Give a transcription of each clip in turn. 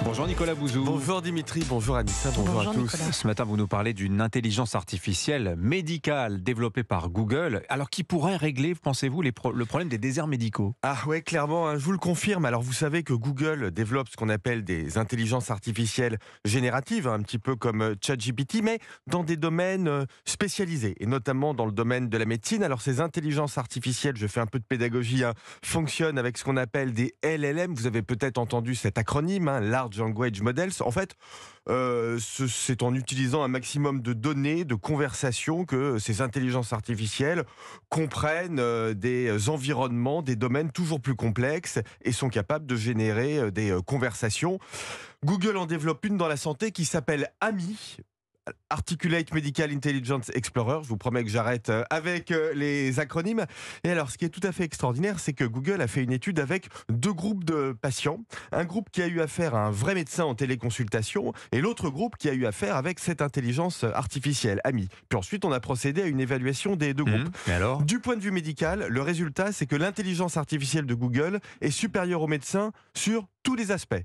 Bonjour Nicolas Bouzou. Bonjour Dimitri, bonjour Anissa, bonjour à tous. Nicolas. Ce matin, vous nous parlez d'une intelligence artificielle médicale développée par Google. Alors, qui pourrait régler, pensez-vous, le problème des déserts médicaux? Ah ouais, clairement, je vous le confirme. Alors vous savez que Google développe ce qu'on appelle des intelligences artificielles génératives, un petit peu comme ChatGPT, mais dans des domaines spécialisés, et notamment dans le domaine de la médecine. Alors ces intelligences artificielles, je fais un peu de pédagogie, fonctionnent avec ce qu'on appelle des LLM. Vous avez peut-être entendu cet acronyme, Large Language Models. En fait, c'est en utilisant un maximum de données, de conversations, que ces intelligences artificielles comprennent des environnements, des domaines toujours plus complexes et sont capables de générer des conversations. Google en développe une dans la santé qui s'appelle AMI. Articulate Medical Intelligence Explorer. Je vous promets que j'arrête avec les acronymes. Et alors, ce qui est tout à fait extraordinaire, c'est que Google a fait une étude avec deux groupes de patients. Un groupe qui a eu affaire à un vrai médecin en téléconsultation et l'autre groupe qui a eu affaire avec cette intelligence artificielle, AMI. Puis ensuite, on a procédé à une évaluation des deux groupes. Et alors? Du point de vue médical, le résultat, c'est que l'intelligence artificielle de Google est supérieure au médecin sur tous les aspects.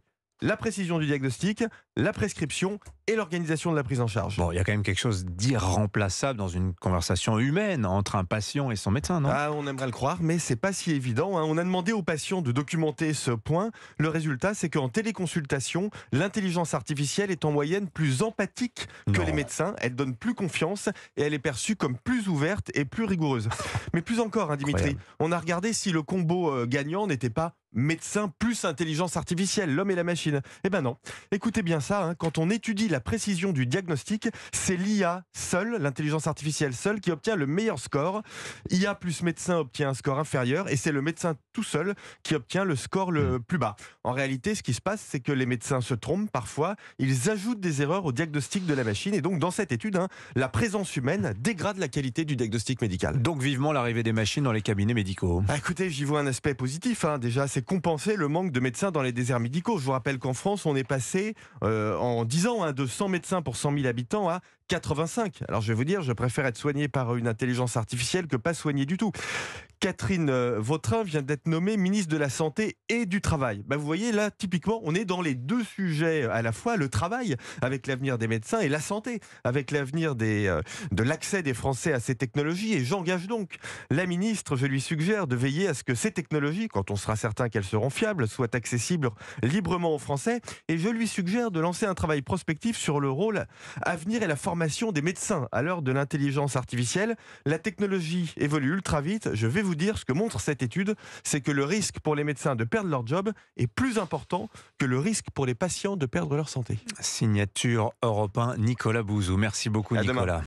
La précision du diagnostic, la prescription et l'organisation de la prise en charge. Bon, il y a quand même quelque chose d'irremplaçable dans une conversation humaine entre un patient et son médecin, non? On aimerait le croire, mais c'est pas si évident. On a demandé aux patients de documenter ce point. Le résultat, c'est qu'en téléconsultation, l'intelligence artificielle est en moyenne plus empathique que Non. les médecins. Elle donne plus confiance et elle est perçue comme plus ouverte et plus rigoureuse. Mais plus encore, Dimitri, Incroyable. on a regardé si le combo gagnant n'était pas médecin plus intelligence artificielle, l'homme et la machine. Eh ben non. Écoutez bien ça, quand on étudie la précision du diagnostic, c'est l'IA seule, l'intelligence artificielle seule, qui obtient le meilleur score. IA plus médecin obtient un score inférieur et c'est le médecin tout seul qui obtient le score le plus bas. En réalité, ce qui se passe, c'est que les médecins se trompent parfois, ils ajoutent des erreurs au diagnostic de la machine et donc dans cette étude, la présence humaine dégrade la qualité du diagnostic médical. Donc vivement l'arrivée des machines dans les cabinets médicaux. Écoutez, j'y vois un aspect positif. Déjà, c'est compenser le manque de médecins dans les déserts médicaux. Je vous rappelle qu'en France, on est passé en 10 ans de 100 médecins pour 100 000 habitants à 85. Alors je vais vous dire, je préfère être soigné par une intelligence artificielle que pas soigné du tout. Catherine Vautrin vient d'être nommée ministre de la Santé et du Travail. Vous voyez, là, typiquement, on est dans les deux sujets à la fois, le travail, avec l'avenir des médecins, et la santé, avec l'avenir de l'accès des Français à ces technologies. Et j'engage donc la ministre, je lui suggère de veiller à ce que ces technologies, quand on sera certain qu'elles seront fiables, soient accessibles librement aux Français. Et je lui suggère de lancer un travail prospectif sur le rôle à venir et la formation des médecins à l'heure de l'intelligence artificielle. La technologie évolue ultra vite. Je vais vous dire ce que montre cette étude, c'est que le risque pour les médecins de perdre leur job est plus important que le risque pour les patients de perdre leur santé. Signature Europe 1, Nicolas Bouzou. Merci beaucoup, À demain. Nicolas.